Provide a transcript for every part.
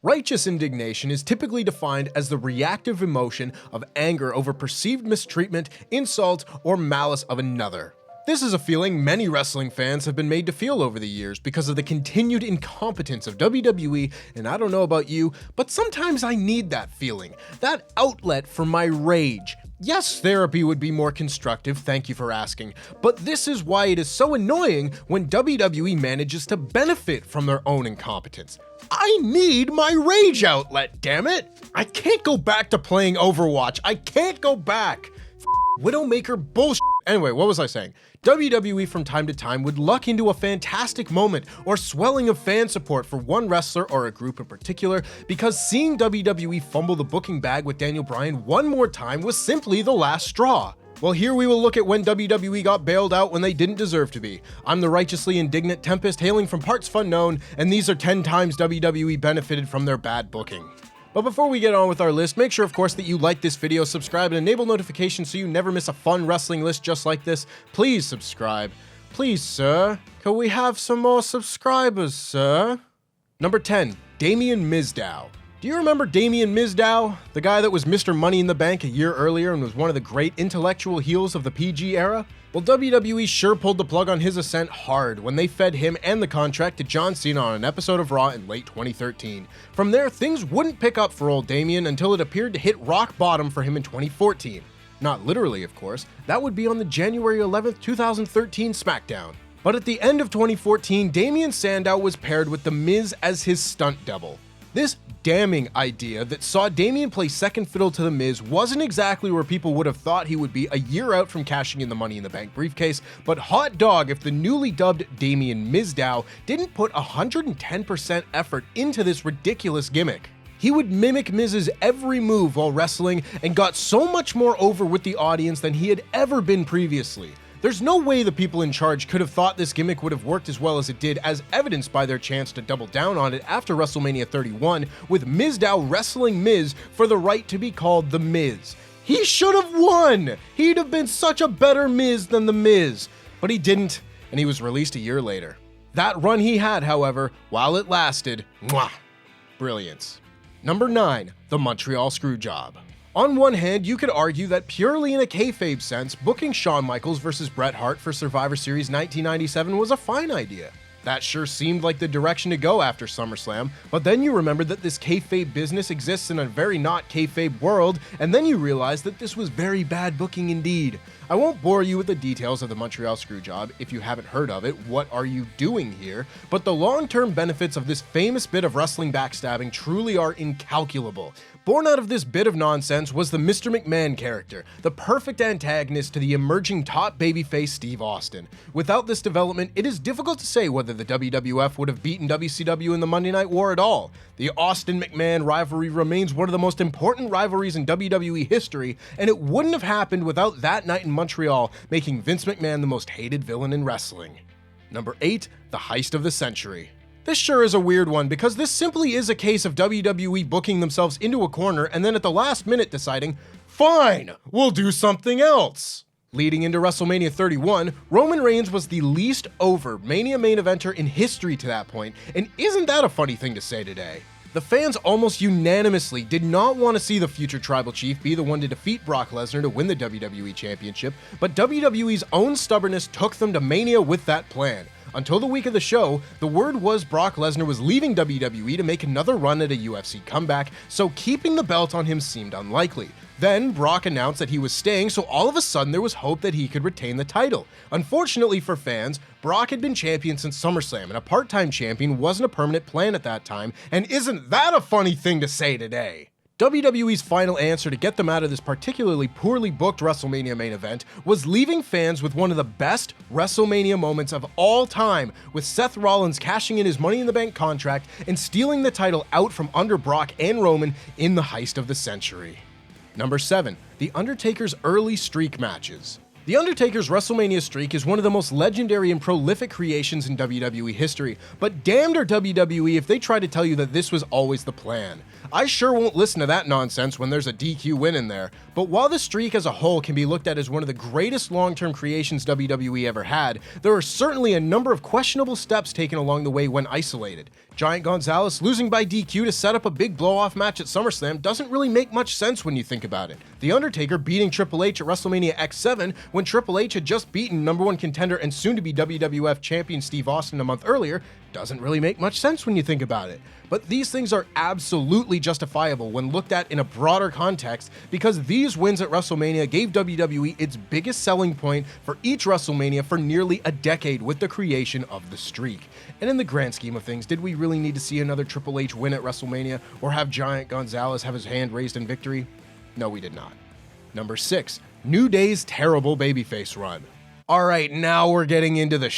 Righteous indignation is typically defined as the reactive emotion of anger over perceived mistreatment, insult, or malice of another. This is a feeling many wrestling fans have been made to feel over the years because of the continued incompetence of WWE, and I don't know about you, but sometimes I need that feeling, that outlet for my rage. Yes, therapy would be more constructive, thank you for asking, but this is why it is so annoying when WWE manages to benefit from their own incompetence. I need my rage outlet, damn it! I can't go back to playing Overwatch, I can't go back! Widowmaker bullshit. Anyway, what was I saying? WWE from time to time would luck into a fantastic moment or swelling of fan support for one wrestler or a group in particular because seeing WWE fumble the booking bag with Daniel Bryan one more time was simply the last straw. Well, here we will look at when WWE got bailed out when they didn't deserve to be. I'm the righteously indignant Tempest hailing from partsFUNknown, and these are 10 times WWE benefited from their bad booking. But before we get on with our list, make sure of course that you like this video, subscribe, and enable notifications so you never miss a fun wrestling list just like this. Please subscribe. Please, sir. Can we have some more subscribers, sir? Number 10, Damien Mizdow. Do you remember Damien Mizdow? The guy that was Mr. Money in the Bank a year earlier and was one of the great intellectual heels of the PG era? Well, WWE sure pulled the plug on his ascent hard when they fed him and the contract to John Cena on an episode of Raw in late 2013. From there, things wouldn't pick up for old Damien until it appeared to hit rock bottom for him in 2014. Not literally, of course. That would be on the January 11th, 2013 SmackDown. But at the end of 2014, Damien Sandow was paired with The Miz as his stunt double. This damning idea that saw Damien play second fiddle to The Miz wasn't exactly where people would have thought he would be a year out from cashing in the Money in the Bank briefcase, but hot dog if the newly dubbed Damien Mizdow didn't put 110% effort into this ridiculous gimmick. He would mimic Miz's every move while wrestling and got so much more over with the audience than he had ever been previously. There's no way the people in charge could have thought this gimmick would have worked as well as it did, as evidenced by their chance to double down on it after WrestleMania 31, with Mizdow wrestling Miz for the right to be called The Miz. He should have won! He'd have been such a better Miz than The Miz. But he didn't, and he was released a year later. That run he had, however, while it lasted, mwah, brilliance. Number 9, the Montreal Screwjob. On one hand, you could argue that purely in a kayfabe sense, booking Shawn Michaels versus Bret Hart for Survivor Series 1997 was a fine idea. That sure seemed like the direction to go after SummerSlam, but then you remembered that this kayfabe business exists in a very not kayfabe world, and then you realized that this was very bad booking indeed. I won't bore you with the details of the Montreal Screwjob. If you haven't heard of it, what are you doing here? But the long-term benefits of this famous bit of wrestling backstabbing truly are incalculable. Born out of this bit of nonsense was the Mr. McMahon character, the perfect antagonist to the emerging top babyface Steve Austin. Without this development, it is difficult to say whether the WWF would have beaten WCW in the Monday Night War at all. The Austin-McMahon rivalry remains one of the most important rivalries in WWE history, and it wouldn't have happened without that night in Montreal, making Vince McMahon the most hated villain in wrestling. Number 8, the heist of the century. This sure is a weird one because this simply is a case of WWE booking themselves into a corner and then at the last minute deciding, fine, we'll do something else. Leading into WrestleMania 31, Roman Reigns was the least over Mania main eventer in history to that point, and isn't that a funny thing to say today? The fans almost unanimously did not want to see the future Tribal Chief be the one to defeat Brock Lesnar to win the WWE Championship, but WWE's own stubbornness took them to Mania with that plan. Until the week of the show, the word was Brock Lesnar was leaving WWE to make another run at a UFC comeback, so keeping the belt on him seemed unlikely. Then Brock announced that he was staying, so all of a sudden there was hope that he could retain the title. Unfortunately for fans, Brock had been champion since SummerSlam, and a part-time champion wasn't a permanent plan at that time, and isn't that a funny thing to say today? WWE's final answer to get them out of this particularly poorly booked WrestleMania main event was leaving fans with one of the best WrestleMania moments of all time, with Seth Rollins cashing in his Money in the Bank contract and stealing the title out from under Brock and Roman in the heist of the century. Number 7, The Undertaker's early streak matches. The Undertaker's WrestleMania streak is one of the most legendary and prolific creations in WWE history, but damned are WWE if they try to tell you that this was always the plan. I sure won't listen to that nonsense when there's a DQ win in there, but while the streak as a whole can be looked at as one of the greatest long-term creations WWE ever had, there are certainly a number of questionable steps taken along the way when isolated. Giant Gonzalez losing by DQ to set up a big blow-off match at SummerSlam doesn't really make much sense when you think about it. The Undertaker beating Triple H at WrestleMania X7 when Triple H had just beaten #1 contender and soon-to-be WWF champion Steve Austin a month earlier doesn't really make much sense when you think about it. But these things are absolutely justifiable when looked at in a broader context because these wins at WrestleMania gave WWE its biggest selling point for each WrestleMania for nearly a decade with the creation of the streak. And in the grand scheme of things, did we really need to see another Triple H win at WrestleMania or have Giant Gonzalez have his hand raised in victory? No, we did not. Number 6, New Day's terrible babyface run. Alright, now we're getting into the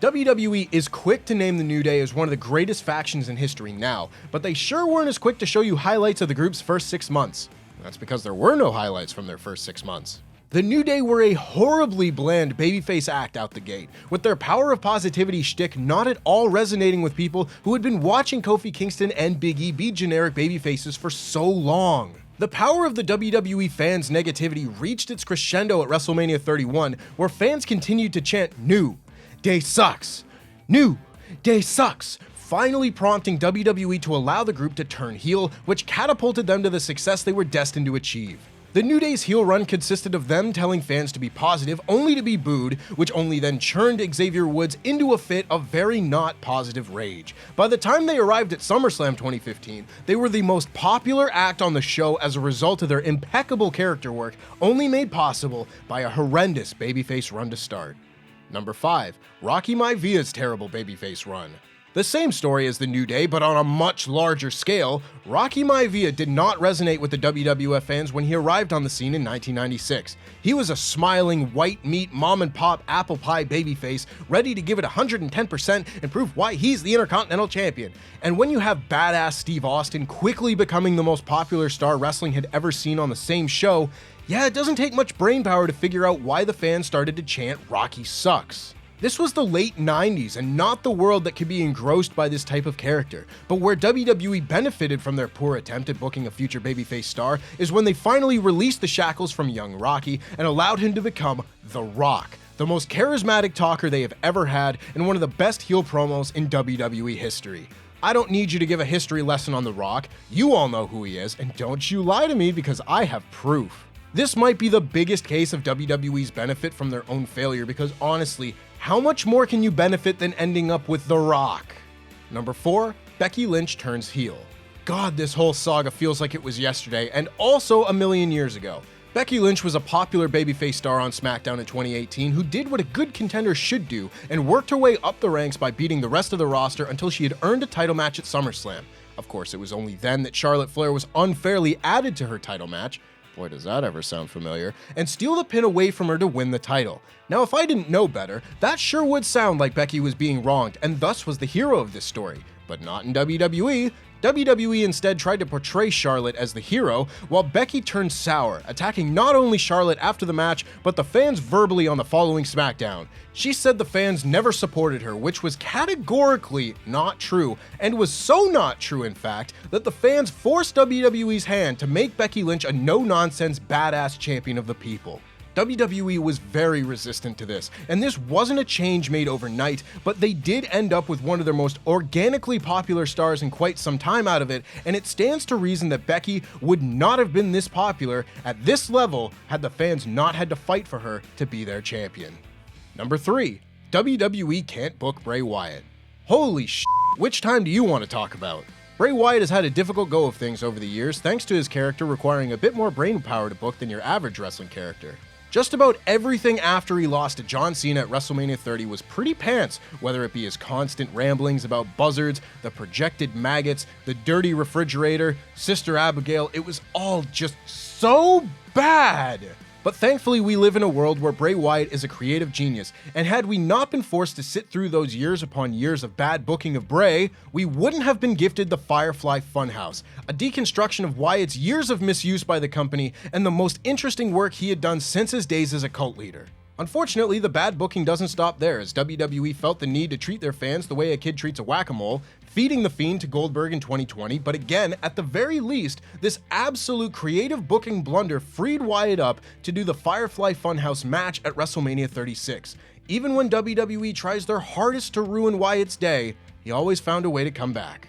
WWE is quick to name the New Day as one of the greatest factions in history now, but they sure weren't as quick to show you highlights of the group's first 6 months. That's because there were no highlights from their first 6 months. The New Day were a horribly bland babyface act out the gate, with their power of positivity shtick not at all resonating with people who had been watching Kofi Kingston and Big E be generic babyfaces for so long. The power of the WWE fans' negativity reached its crescendo at WrestleMania 31, where fans continued to chant, "New Day sucks! New Day sucks!" finally prompting WWE to allow the group to turn heel, which catapulted them to the success they were destined to achieve. The New Day's heel run consisted of them telling fans to be positive, only to be booed, which only then churned Xavier Woods into a fit of very not positive rage. By the time they arrived at SummerSlam 2015, they were the most popular act on the show as a result of their impeccable character work, only made possible by a horrendous babyface run to start. Number 5, Rocky Maivia's terrible babyface run. The same story as the New Day, but on a much larger scale, Rocky Maivia did not resonate with the WWF fans when he arrived on the scene in 1996. He was a smiling, white meat, mom-and-pop apple pie babyface, ready to give it 110% and prove why he's the Intercontinental Champion. And when you have badass Steve Austin quickly becoming the most popular star wrestling had ever seen on the same show, yeah, it doesn't take much brainpower to figure out why the fans started to chant "Rocky sucks." This was the late 90s and not the world that could be engrossed by this type of character, but where WWE benefited from their poor attempt at booking a future babyface star is when they finally released the shackles from young Rocky and allowed him to become The Rock, the most charismatic talker they have ever had and one of the best heel promos in WWE history. I don't need you to give a history lesson on The Rock, you all know who he is, and don't you lie to me because I have proof. This might be the biggest case of WWE's benefit from their own failure because honestly, how much more can you benefit than ending up with The Rock? Number 4, Becky Lynch turns heel. God, this whole saga feels like it was yesterday and also a million years ago. Becky Lynch was a popular babyface star on SmackDown in 2018 who did what a good contender should do and worked her way up the ranks by beating the rest of the roster until she had earned a title match at SummerSlam. Of course, it was only then that Charlotte Flair was unfairly added to her title match. Boy, does that ever sound familiar, and steal the pin away from her to win the title. Now, if I didn't know better, that sure would sound like Becky was being wronged and thus was the hero of this story, but not in WWE. WWE instead tried to portray Charlotte as the hero, while Becky turned sour, attacking not only Charlotte after the match, but the fans verbally on the following SmackDown. She said the fans never supported her, which was categorically not true, and was so not true in fact, that the fans forced WWE's hand to make Becky Lynch a no-nonsense badass champion of the people. WWE was very resistant to this, and this wasn't a change made overnight, but they did end up with one of their most organically popular stars in quite some time out of it, and it stands to reason that Becky would not have been this popular at this level had the fans not had to fight for her to be their champion. Number 3, WWE can't book Bray Wyatt. Holy shit, which time do you want to talk about? Bray Wyatt has had a difficult go of things over the years thanks to his character requiring a bit more brain power to book than your average wrestling character. Just about everything after he lost to John Cena at WrestleMania 30 was pretty pants, whether it be his constant ramblings about buzzards, the projected maggots, the dirty refrigerator, Sister Abigail. It was all just so bad. But thankfully we live in a world where Bray Wyatt is a creative genius, and had we not been forced to sit through those years upon years of bad booking of Bray, we wouldn't have been gifted the Firefly Funhouse, a deconstruction of Wyatt's years of misuse by the company and the most interesting work he had done since his days as a cult leader. Unfortunately, the bad booking doesn't stop there, as WWE felt the need to treat their fans the way a kid treats a whack-a-mole, feeding The Fiend to Goldberg in 2020, but again, at the very least, this absolute creative booking blunder freed Wyatt up to do the Firefly Funhouse match at WrestleMania 36. Even when WWE tries their hardest to ruin Wyatt's day, he always found a way to come back.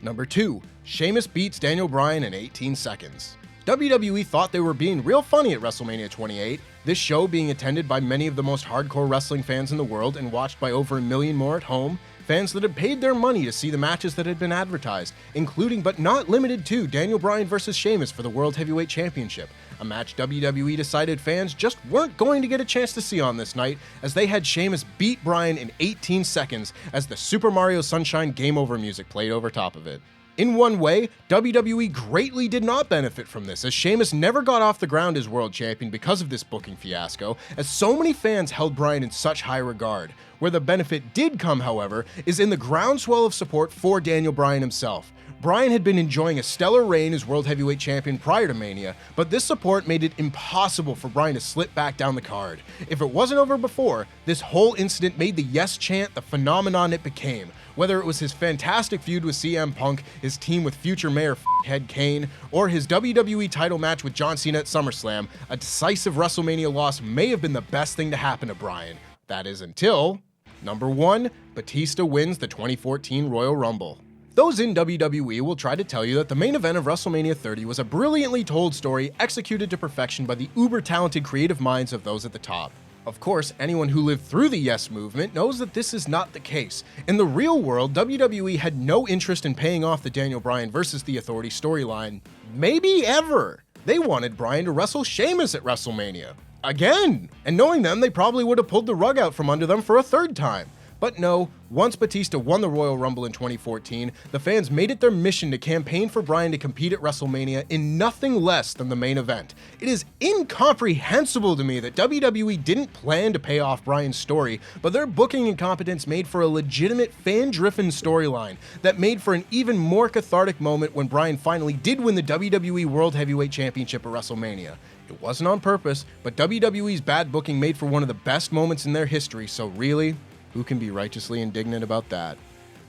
Number 2. Sheamus beats Daniel Bryan in 18 seconds. WWE thought they were being real funny at WrestleMania 28, this show being attended by many of the most hardcore wrestling fans in the world and watched by over 1 million more at home, fans that had paid their money to see the matches that had been advertised, including but not limited to Daniel Bryan vs. Sheamus for the World Heavyweight Championship, a match WWE decided fans just weren't going to get a chance to see on this night, as they had Sheamus beat Bryan in 18 seconds as the Super Mario Sunshine Game Over music played over top of it. In one way, WWE greatly did not benefit from this, as Sheamus never got off the ground as world champion because of this booking fiasco, as so many fans held Bryan in such high regard. Where the benefit did come, however, is in the groundswell of support for Daniel Bryan himself. Bryan had been enjoying a stellar reign as World Heavyweight Champion prior to Mania, but this support made it impossible for Bryan to slip back down the card. If it wasn't over before, this whole incident made the yes chant the phenomenon it became. Whether it was his fantastic feud with CM Punk, his team with future Mayor Head Kane, or his WWE title match with John Cena at SummerSlam, a decisive WrestleMania loss may have been the best thing to happen to Bryan. That is until... Number 1. Batista wins the 2014 Royal Rumble. Those in WWE will try to tell you that the main event of WrestleMania 30 was a brilliantly told story executed to perfection by the uber-talented creative minds of those at the top. Of course, anyone who lived through the Yes movement knows that this is not the case. In the real world, WWE had no interest in paying off the Daniel Bryan versus The Authority storyline. Maybe ever. They wanted Bryan to wrestle Sheamus at WrestleMania. Again! And knowing them, they probably would have pulled the rug out from under them for a third time. But no, once Batista won the Royal Rumble in 2014, the fans made it their mission to campaign for Bryan to compete at WrestleMania in nothing less than the main event. It is incomprehensible to me that WWE didn't plan to pay off Bryan's story, but their booking incompetence made for a legitimate fan-driven storyline that made for an even more cathartic moment when Bryan finally did win the WWE World Heavyweight Championship at WrestleMania. It wasn't on purpose, but WWE's bad booking made for one of the best moments in their history, so really, who can be righteously indignant about that?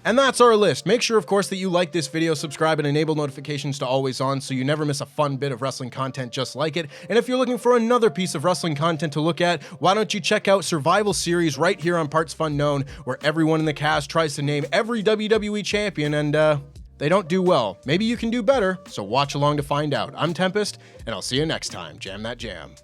And that's our list. Make sure, of course, that you like this video, subscribe, and enable notifications to always on so you never miss a fun bit of wrestling content just like it. And if you're looking for another piece of wrestling content to look at, why don't you check out Survival Series right here on partsFUNknown, where everyone in the cast tries to name every WWE champion and, they don't do well. Maybe you can do better, so watch along to find out. I'm Tempest, and I'll see you next time. Jam that jam.